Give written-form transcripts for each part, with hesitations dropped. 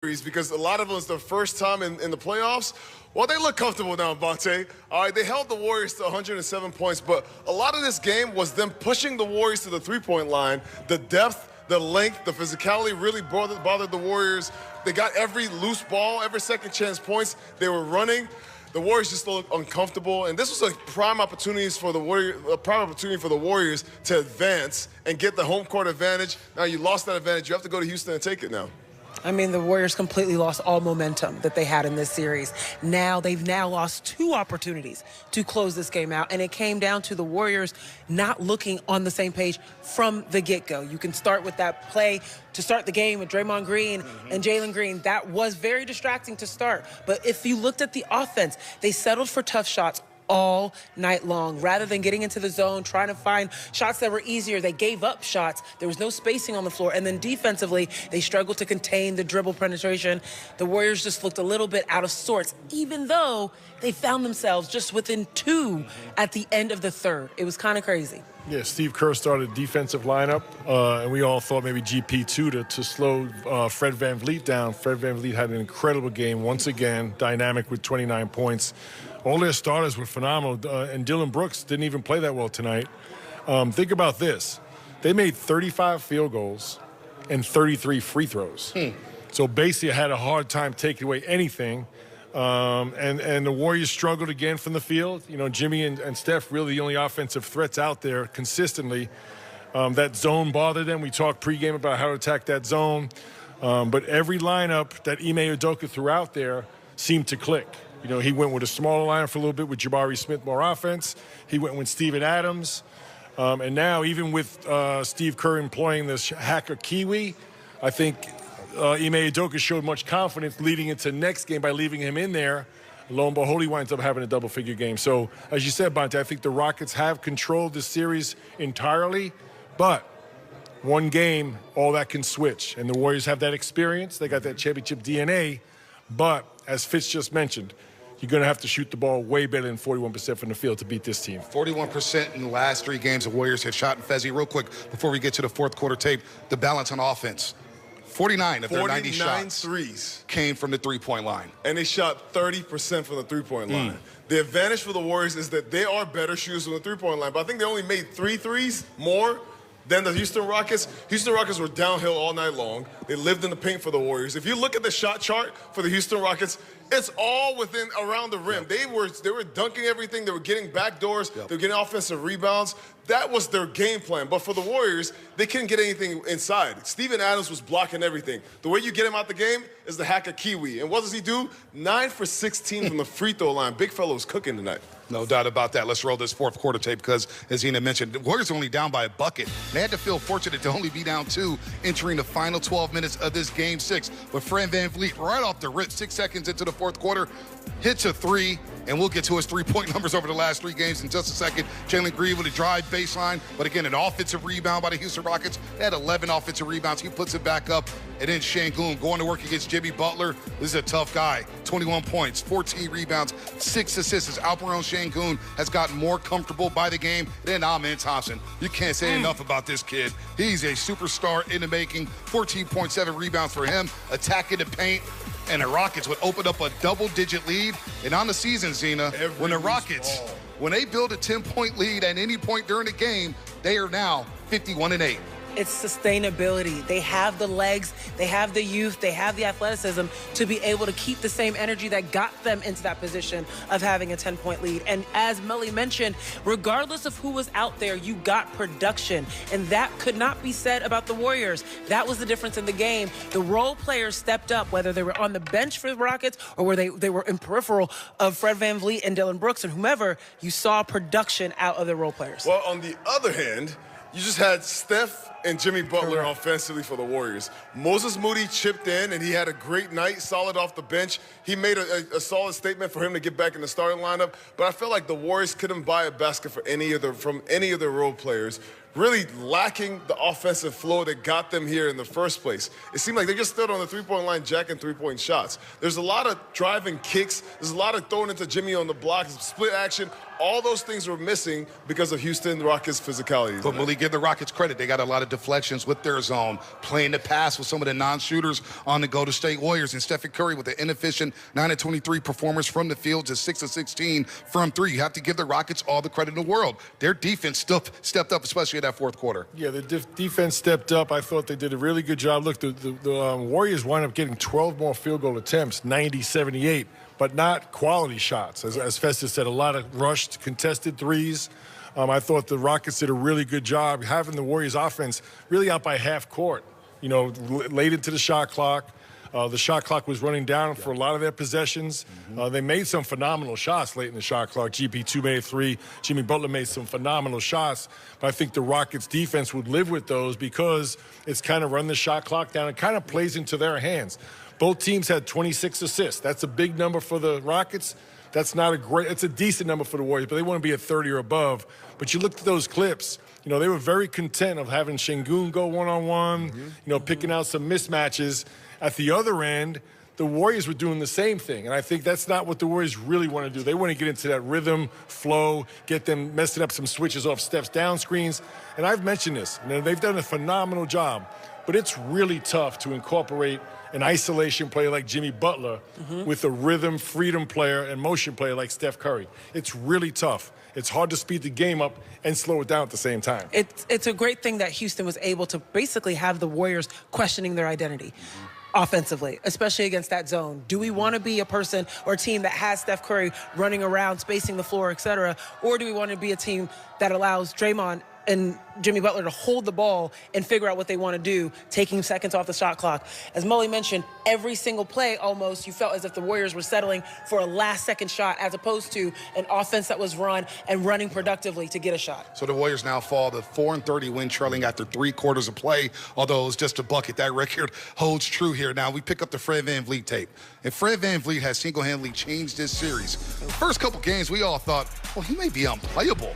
because a lot of them, it's their first time in the playoffs. Well, they look comfortable now, Bonte. All right, they held the Warriors to 107 points, but a lot of this game was them pushing the Warriors to the three-point line. The depth, the length, the physicality really bothered the Warriors. They got every loose ball, every second chance points. They were running. The Warriors just looked uncomfortable, and this was a prime opportunity for the Warriors to advance and get the home court advantage. Now you lost that advantage. You have to go to Houston and take it now. I mean, the Warriors completely lost all momentum that they had in this series. They've lost two opportunities to close this game out, and it came down to the Warriors not looking on the same page from the get-go. You can start with that play to start the game with Draymond Green and Jalen Green. That was very distracting to start. But if you looked at the offense, they settled for tough shots all night long. Rather than getting into the zone, trying to find shots that were easier, they gave up shots. There was no spacing on the floor. And then defensively, they struggled to contain the dribble penetration. The Warriors just looked a little bit out of sorts, even though they found themselves just within two at the end of the third. It was kind of crazy. Yeah, Steve Kerr started a defensive lineup, and we all thought maybe GP2 to slow Fred VanVleet down. Fred VanVleet had an incredible game, once again, dynamic with 29 points. All their starters were phenomenal, and Dillon Brooks didn't even play that well tonight. Think about this. They made 35 field goals and 33 free throws. So basically, I had a hard time taking away anything. And the Warriors struggled again from the field. You know, Jimmy and Steph really the only offensive threats out there consistently. That zone bothered them. We talked pregame about how to attack that zone. But every lineup that Ime Udoka threw out there seemed to click. You know, he went with a smaller lineup for a little bit with Jabari Smith, more offense. He went with Steven Adams. And now, even with Steve Kerr employing this hacker Kiwi, I think Ime Udoka showed much confidence leading into next game by leaving him in there. Lo and behold, he winds up having a double-figure game. So, as you said, Bonte, I think the Rockets have controlled this series entirely, but one game, all that can switch. And the Warriors have that experience. They got that championship DNA. But, as Fitz just mentioned, you're going to have to shoot the ball way better than 41% from the field to beat this team. 41% in the last three games the Warriors have shot. And Fezzi, real quick, before we get to the fourth quarter tape, the balance on offense. 49 of their 90 shots threes came from the three-point line. And they shot 30% from the three-point line. The advantage for the Warriors is that they are better shooters from the three-point line. But I think they only made 3 threes more than the Houston Rockets. Houston Rockets were downhill all night long. They lived in the paint for the Warriors. If you look at the shot chart for the Houston Rockets, it's all around the rim. They were dunking everything. They were getting backdoors. They were getting offensive rebounds. That was their game plan. But for the Warriors, they couldn't get anything inside. Steven Adams was blocking everything. The way you get him out the game is the hacker Kiwi. And what does he do? 9 for 16 from the free throw line. Big fella was cooking tonight. No doubt about that. Let's roll this fourth quarter tape because, as Ina mentioned, the Warriors are only down by a bucket. They had to feel fortunate to only be down 2 entering the final 12 minutes of this Game 6. But Fred VanVleet, right off the rip, 6 seconds into the fourth quarter, hits a 3, and we'll get to his three-point numbers over the last 3 games in just a second. Jalen Green with a drive baseline, but again, an offensive rebound by the Houston Rockets. They had 11 offensive rebounds. He puts it back up, and then Şengün going to work against Jimmy Butler. This is a tough guy. 21 points, 14 rebounds, 6 assists. Alperen Şengün has gotten more comfortable by the game than Amen Thompson. You can't say enough about this kid. He's a superstar in the making. 14.7 rebounds for him, attacking the paint. And the Rockets would open up a double-digit lead. And on the season, Zena, when the Rockets, when they build a 10-point lead at any point during the game, they are now 51-8. It's sustainability. They have the legs, they have the youth, they have the athleticism to be able to keep the same energy that got them into that position of having a 10-point lead. And as Melly mentioned, regardless of who was out there, you got production. And that could not be said about the Warriors. That was the difference in the game. The role players stepped up, whether they were on the bench for the Rockets or where they were in peripheral of Fred VanVleet and Dillon Brooks and whomever. You saw production out of the role players. Well, on the other hand, you just had Steph and Jimmy Butler offensively for the Warriors. Moses Moody chipped in, and he had a great night, solid off the bench. He made a solid statement for him to get back in the starting lineup. But I felt like the Warriors couldn't buy a basket for from any of their role players. really lacking the offensive flow that got them here in the first place. It seemed like they just stood on the three-point line jacking three-point shots. There's a lot of driving kicks. There's a lot of throwing into Jimmy on the block, split action. All those things were missing because of Houston Rockets' physicality. But Malik, give the Rockets credit. They got a lot of deflections with their zone, playing the pass with some of the non-shooters on the Golden State Warriors. And Steph Curry with the inefficient 9-23 performance from the field, just 6-16 from three. You have to give the Rockets all the credit in the world. Their defense stepped up, especially in that fourth quarter. Yeah, the defense stepped up. I thought they did a really good job. Look, the Warriors wound up getting 12 more field goal attempts, 90-78. But not quality shots. As Festus said, a lot of rushed, contested threes. I thought the Rockets did a really good job having the Warriors offense really out by half court, late into the shot clock. The shot clock was running down for a lot of their possessions. They made some phenomenal shots late in the shot clock. GP2 made 3. Jimmy Butler made some phenomenal shots. But I think the Rockets defense would live with those because it's kind of run the shot clock down. It kind of plays into their hands. Both teams had 26 assists. That's a big number for the Rockets. That's not it's a decent number for the Warriors, but they want to be at 30 or above. But you look at those clips, they were very content of having Şengün go one-on-one, picking out some mismatches. At the other end, the Warriors were doing the same thing. And I think that's not what the Warriors really want to do. They want to get into that rhythm, flow, get them messing up some switches off Steph's down screens. And I've mentioned this. They've done a phenomenal job. But it's really tough to incorporate an isolation player like Jimmy Butler with a rhythm, freedom player, and motion player like Steph Curry. It's really tough. It's hard to speed the game up and slow it down at the same time. It's a great thing that Houston was able to basically have the Warriors questioning their identity. Offensively, especially against that zone. Do we want to be a person or a team that has Steph Curry running around, spacing the floor, et cetera? Or do we want to be a team that allows Draymond and Jimmy Butler to hold the ball and figure out what they want to do, taking seconds off the shot clock? As Mully mentioned, every single play almost, you felt as if the Warriors were settling for a last-second shot as opposed to an offense that was run and running productively to get a shot. So the Warriors now fall to 4-30 win, trailing after 3 quarters of play, although it was just a bucket. That record holds true here. Now we pick up the Fred VanVleet tape. And Fred VanVleet has single-handedly changed this series. First couple games, we all thought, well, he may be unplayable.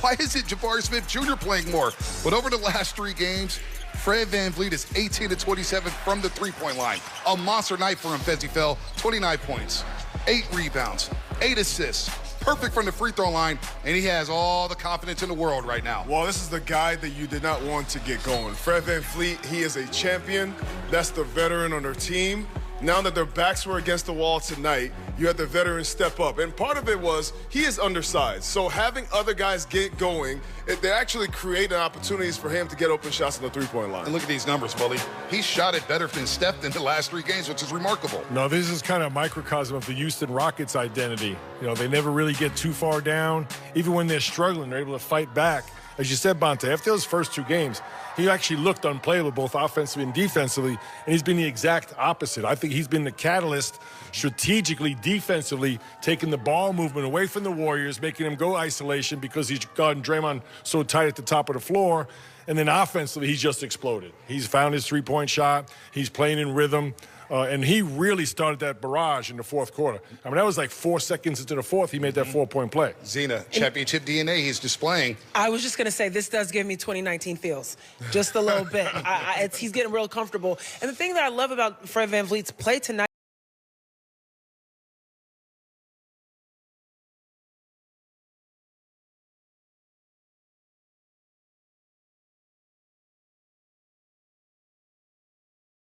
Why isn't Jabari Smith Jr. playing more? But over the last 3 games, Fred VanVleet is 18-27 from the three-point line. A monster night for him, Fezzi fell. 29 points, 8 rebounds, 8 assists. Perfect from the free throw line, and he has all the confidence in the world right now. Well, this is the guy that you did not want to get going. Fred VanVleet, he is a champion. That's the veteran on their team. Now that their backs were against the wall tonight, you had the veteran step up. And part of it was he is undersized. So having other guys get going, they actually created opportunities for him to get open shots on the three-point line. And look at these numbers, Bully. He shot it better than Steph in the last 3 games, which is remarkable. No, this is kind of a microcosm of the Houston Rockets identity. They never really get too far down. Even when they're struggling, they're able to fight back. As you said, Bonta, after those first 2 games, he actually looked unplayable both offensively and defensively, and he's been the exact opposite. I think he's been the catalyst strategically, defensively, taking the ball movement away from the Warriors, making them go isolation because he's gotten Draymond so tight at the top of the floor. And then offensively, he's just exploded. He's found his three-point shot. He's playing in rhythm. And he really started that barrage in the fourth quarter. I mean, that was like 4 seconds into the fourth, he made that 4-point play. Zena, championship DNA he's displaying. I was just going to say, this does give me 2019 feels. Just a little bit. He's getting real comfortable. And the thing that I love about Fred VanVleet's play tonight,